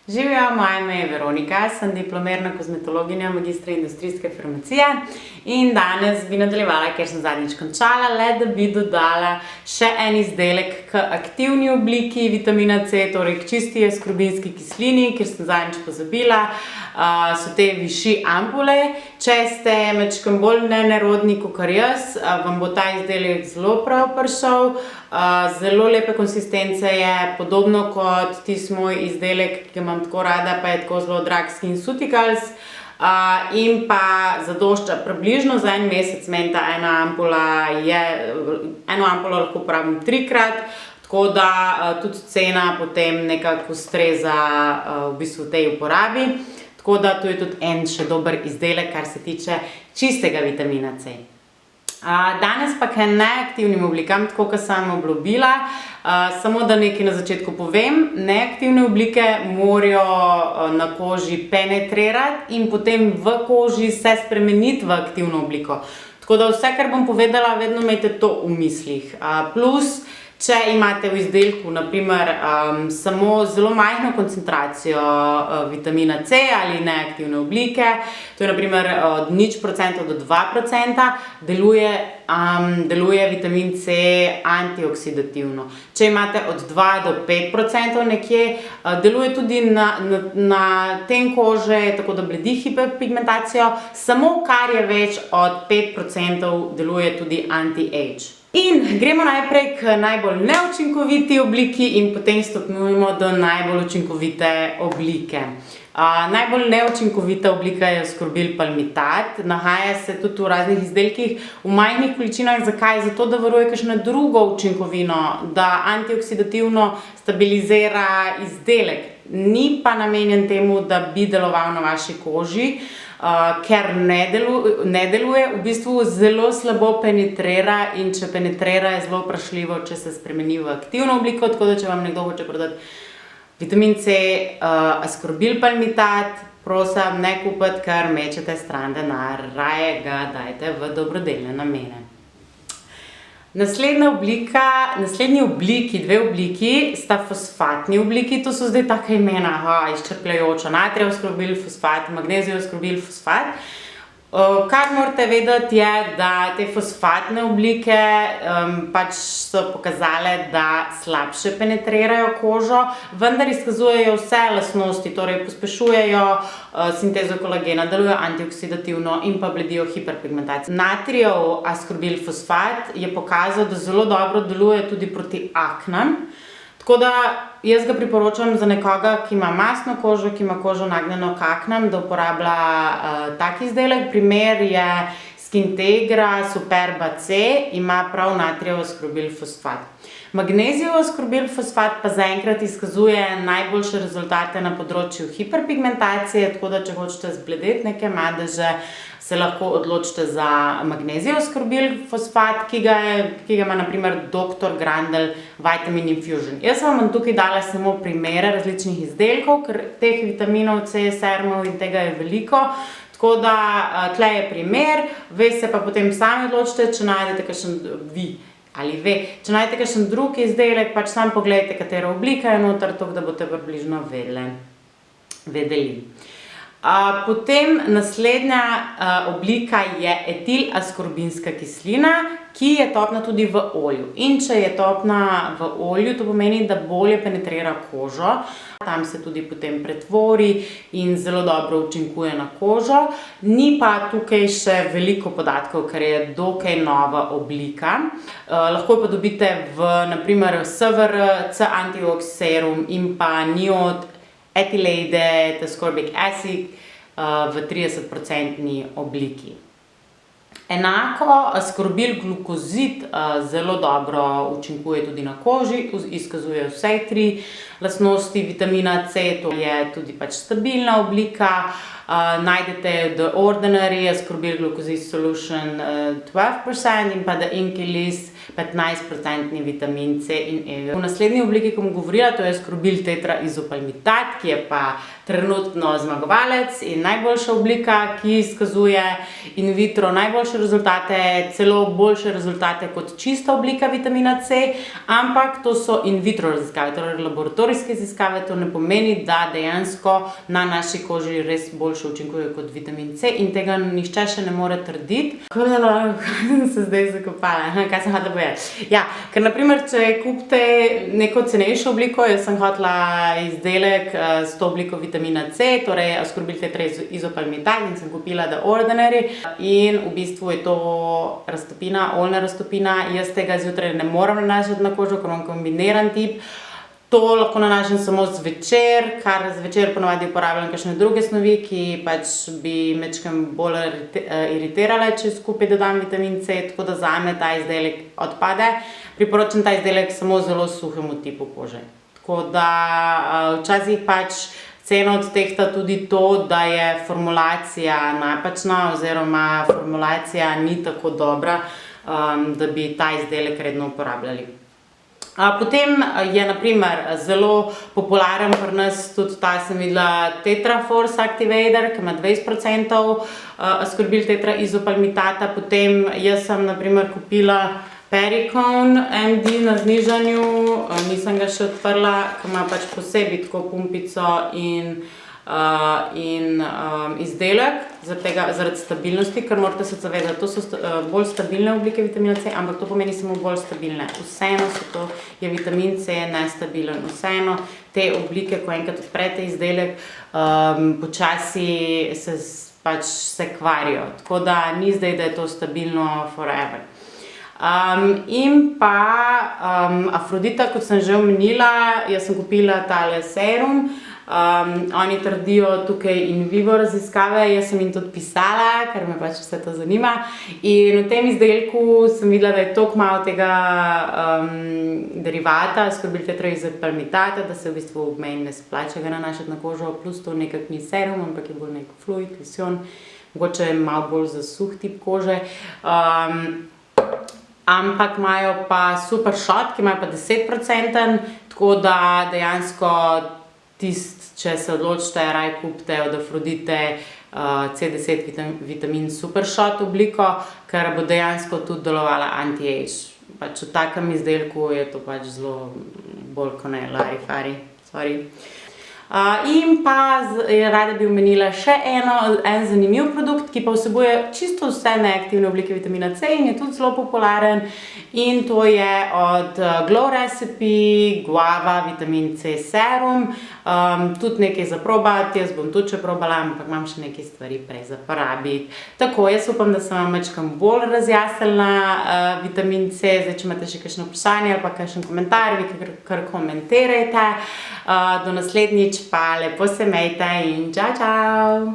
Živijo, moje ime je Veronika, sem diplomirana kozmetologinja magistra industrijske farmacije in danes bi nadaljevala, ker sem zadnjič končala, le da bi dodala še en izdelek k aktivni obliki vitamina C, torej k čisti askorbinski kislini, ker sem zadnjič pozabila, so te višji ampule. Če ste majčkeno bolj nerodni kakor jaz, vam bo ta izdelek zelo prav prišel. Zelo lepe konsistence je, podobno kot tisti moj izdelek, ki ga imam tako rada, pa je tako zelo drag SkinCeuticals. In pa zadošča približno za en mesec, meni ta eno ampulo lahko uporabim 3-krat, tako da tudi cena potem nekako ustreza v bistvu tej uporabi. Tako da to je tudi en še dober izdelek, kar se tiče čistega vitamina C. Danes pa k neaktivnim oblikam, tako kot sem obljubila, samo da nekaj na začetku povem. Neaktivne oblike morajo na koži penetrirati in potem v koži se spremeniti v aktivno obliko. Tako da vse, kar bom povedala, vedno imejte to v mislih. Plus, če imate v izdelku na primer samo zelo majhno koncentracijo vitamina C ali neaktivne oblike, to je na primer od 0% do 2%, deluje vitamin C antioksidativno. Če imate od 2 do 5% nekje, deluje tudi na ten kože, tako da bledi hiperpigmentacijo, samo kar je več od 5% deluje tudi anti-age. In gremo najprej k najbolj neučinkoviti obliki in potem stopnjujemo do najbolj učinkovite oblike. Najbolj neučinkovita oblika je askorbil palmitat. Nahaja se tudi v raznih izdelkih v majhnih količinah. Zakaj? Zato, da varuje kakšno drugo učinkovino, da antioksidativno stabilizira izdelek. Ni pa namenjen temu, da bi deloval na vaši koži, ker ne deluje, v bistvu zelo slabo penetrira in če penetrira, je zelo vprašljivo, če se spremeni v aktivno obliko, tako da če vam nekdo hoče prodati vitamin C, askorbil palmitat, prosim, ne kupiti, ker mečete stran denar, raje ga dajte v dobrodelne namene. Naslednji obliki, dve obliki, sta fosfatni obliki, to so zdaj taka imena, izčrpljajoča, natrijev askorbil fosfat, magnezijev askorbil fosfat. Kar morate vedeti je, da te fosfatne oblike pač so pokazale, da slabše penetrirajo kožo, vendar izkazujejo vse lastnosti, torej pospešujejo sintezo kolagena, delujejo antioksidativno in pa bledijo hiperpigmentacijo. Natrijev askorbil fosfat je pokazal, da zelo dobro deluje tudi proti aknam. Tako da jaz ga priporočam za nekoga, ki ima mastno kožo, ki ima kožo nagnjeno k aknam, da uporablja tak izdelek. Primer je Skintegra Superba C, ima prav natrijev askorbil fosfat. Magnezijev askorbil fosfat pa zaenkrat izkazuje najboljše rezultate na področju hiperpigmentacije, tako da če hočete zbledeti neke madeže, se lahko odločite za magnezijev askorbil fosfat, ki ga ima na primer Dr. Grandel Vitamin Infusion. Jaz vam bom tukaj dala samo primere različnih izdelkov, ker teh vitaminov C, serumov in tega je veliko. Tako da tle je primer, ve se pa potem sami odločite, če najdete kakšen če najdete kakšen drug izdelek, pač sam pogledajte, katera oblika je noter, tako da boste približno vedeli. Potem naslednja oblika je etilaskorbinska kislina, ki je topna tudi v olju. In če je topna v olju, to pomeni, da bolje penetrira kožo. Tam se tudi potem pretvori in zelo dobro učinkuje na kožo. Ni pa tukaj še veliko podatkov, ker je dokaj nova oblika. Lahko pa dobite v na primer SVR, C-Antiox serum in pa NIOD ethylated ascorbic acid v 30% obliki. Enako askorbil glukozid zelo dobro učinkuje tudi na koži, izkazuje vse 3 lastnosti vitamina C, to je tudi pač stabilna oblika. Najdete The Ordinary ascorbil glucose solution 12% in pa The Inkey List 15% vitamin C in E. V naslednji obliki, ko bom govorila, to je Ascorbyl Tetra Izopalmitat, ki je pa trenutno zmagovalec in najboljša oblika, ki izkazuje in vitro najboljše rezultate, celo boljše rezultate kot čista oblika vitamina C, ampak to so in vitro raziskave, torej laboratorijske raziskave, to ne pomeni, da dejansko na naši koži res boljše učinkuje kot vitamin C in tega nihče še ne more trditi. Kaj sem se zdaj zakopala? Kaj sem hotela povedati? Ja, ker naprimer, če kupite neko cenejšo obliko, jaz sem hotela izdelek s to obliko vitamina C, torej Ascorbyl Tetra Izopalmitat in sem kupila The Ordinary in v bistvu je to raztopina, oljna raztopina. Jaz tega zjutraj ne moram nanašati na kožo, ker imam kombiniran tip. To lahko nanašam samo zvečer, kar zvečer ponavadi uporabljam kakšne druge snovi, ki pač bi majčkeno bolj iritirale, če skupaj dodam vitamin C, tako da zame ta izdelek odpade. Priporočam ta izdelek samo zelo suhemu tipu kože. Tako da včasih pač ceno odtehta tudi to, da je formulacija napačna oziroma formulacija ni tako dobra, da bi ta izdelek redno uporabljali. Potem je naprimer zelo popularen pri nas tudi ta, sem videla, Tetra Force Activator, ki ima 20% Ascorbyl Tetra Izopalmitata. Potem jaz sem naprimer kupila Pericone MD na znižanju, nisem ga še odprla, ki ima pač posebej tako pumpico in izdelek, zaradi stabilnosti, ker morate se zavedati, to so bolj stabilne oblike vitamina C, ampak to pomeni samo bolj stabilne. Vseeno je vitamin C nestabilen, vseeno te oblike, ko enkrat odprete izdelek, počasi se kvarijo, tako da ni zdaj, da je to stabilno forever. In pa Afrodita, kot sem že omenila, jaz sem kupila tale serum. Oni trdijo tukaj in vivo raziskave, jaz sem jim tudi pisala, ker me pač vse to zanima. In v tem izdelku sem videla, da je toliko malo tega derivata, Ascorbyl Tetra Izopalmitata, da se v bistvu meni ne splača ga nanašati na kožo, plus to nekako ni serum, ampak je bolj nek fluid, losjon, mogoče je malo bolj za suh tip kože. Ampak imajo pa super shot, ki imajo pa 10%, tako da dejansko če se odločite, raj kupite od Afrodite C10 vitamin super shot obliko, ker bo dejansko tudi delovala anti-age. Pač v takem izdelku je to pač zelo bolj kot ne larifari, sorry. In pa rada bi omenila še en zanimiv produkt, ki pa vsebuje čisto vse neaktivne oblike vitamina C in je tudi zelo popularen. In to je od Glow Recipe Guava Vitamin C Serum. Tudi nekaj za probati, jaz bom tudi še probala, ampak imam še nekaj stvari prej za porabiti. Tako, jaz upam, da sem vam majčkeno bolj razjasnila vitamin C. Zdaj, če imate še kakšno vprašanje ali pa kakšen komentar, vi kar komentirajte. Do naslednjič pa lepo se imejte in čau, čau!